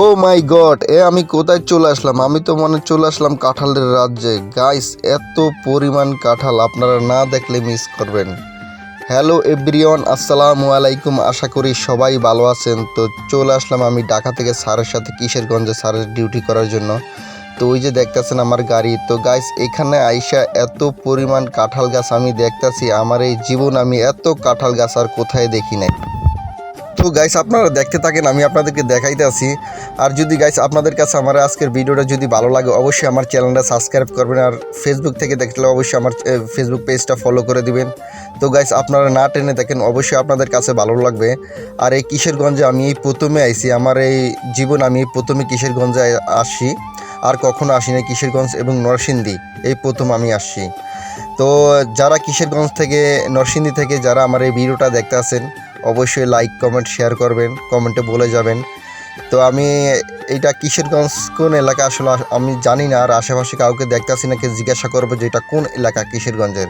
ও মাই god, আমি কোথায় চলে আসলাম? আমি তো মনে হয় চলে আসলাম কাঁঠালের রাজ্যে। গাইস, এত পরিমাণ কাঁঠাল আপনারা না দেখলে মিস করবেন। হ্যালো এভরিওয়ান, আসসালামু আলাইকুম। আশা করি সবাই ভালো আছেন। তো চলে আসলাম আমি ঢাকা থেকে স্যারের সাথে কিশোরগঞ্জে স্যারের ডিউটি করার জন্য। তো ওই যে দেখতেছেন আমার গাড়ি। তো গাইস, এখানে আইসা এত পরিমাণ কাঁঠাল গাছ আমি দেখতাছি, আমার এই জীবন আমি এত কাঁঠাল গাছ আর কোথায় দেখি নাই। তো গাইস, আপনারা দেখতে থাকেন, আমি আপনাদেরকে দেখাইতে আছি। আর যদি গাইস আপনাদের কাছে আমার আজকের ভিডিওটা যদি ভালো লাগে, অবশ্যই আমার চ্যানেলটা সাবস্ক্রাইব করবেন। আর ফেসবুক থেকে দেখলে অবশ্যই আমার ফেসবুক পেজটা ফলো করে দিবেন। তো গাইস, আপনারা না টেনে দেখেন, অবশ্যই আপনাদের কাছে ভালো লাগবে। আর এই কিশোরগঞ্জে আমি এই প্রথমে আইছি, আমার এই জীবন আমি এই প্রথমে কিশোরগঞ্জে আসি। আর কখনো আসি না কিশোরগঞ্জ এবং নরসিংদী, এই প্রথম আমি আসছি। তো যারা কিশোরগঞ্জ থেকে নরসিংদী থেকে যারা আমার এই ভিডিওটা দেখতে আছেন, অবশ্যই লাইক কমেন্ট শেয়ার করবেন, কমেন্টে বলে যাবেন। তো আমি এইটা কিশোরগঞ্জ কোন এলাকা আসলে আমি জানি না, আর আশেপাশে কাউকে দেখতেছি না, জিজ্ঞাসা করবো যে এটা কোন এলাকা কিশোরগঞ্জের।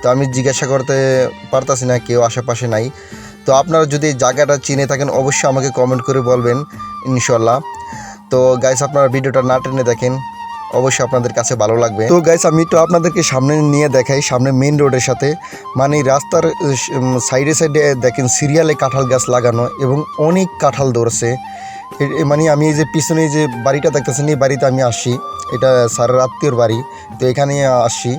তো আমি জিজ্ঞাসা করতে পারতাছি না, কেউ আশেপাশে নাই। তো আপনারা যদি এই জায়গাটা চিনে থাকেন, অবশ্যই আমাকে কমেন্ট করে বলবেন ইনশাল্লাহ। তো গাইস, আপনারা ভিডিওটা না টেনে দেখেন, অবশ্যই আপনাদের কাছে ভালো লাগবে। তো গাইস, আমি তো আপনাদেরকে সামনে নিয়ে দেখাই, সামনে মেইন রোডের সাথে, মানে রাস্তার সাইডে সাইডে দেখেন সিরিয়ালে কাঁঠাল গাছ লাগানো এবং অনেক কাঁঠাল ধরছে। মানে আমি এই যে পিছনে যে বাড়িটা দেখতেছেন, এই বাড়িতে আমি আসি, এটা স্যারের আত্মীয়র বাড়ি। তো এখানে আসি।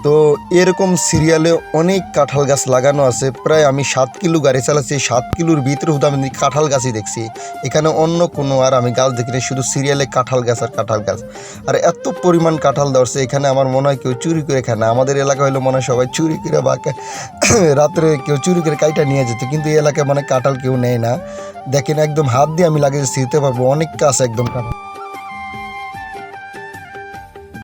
তো এরকম সিরিয়ালে অনেক কাঁঠাল গাছ লাগানো আছে। প্রায় আমি 7 কিলো গাড়ি চালাচ্ছি, 7 কিলোর ভিতরে শুধু আমি কাঁঠাল গাছই দেখছি। এখানে অন্য কোনো আর আমি গাছ দেখিনি, শুধু সিরিয়ালে কাঁঠাল গাছ আর কাঁঠাল গাছ। আর এত পরিমাণ কাঁঠাল ধরছে এখানে, আমার মনে হয় কেউ চুরি করে খায় না। আমাদের এলাকা হলো মনে হয় সবাই চুরি করে বা রাত্রে কেউ চুরি করে কাইটা নিয়ে যেত, কিন্তু এই এলাকায় মানে কাঁঠাল কেউ নেয় না। দেখেন, একদম হাত দিয়ে আমি লাগিয়ে ছিঁড়তে পারবো, অনেক কাছে একদম কাঁঠাল।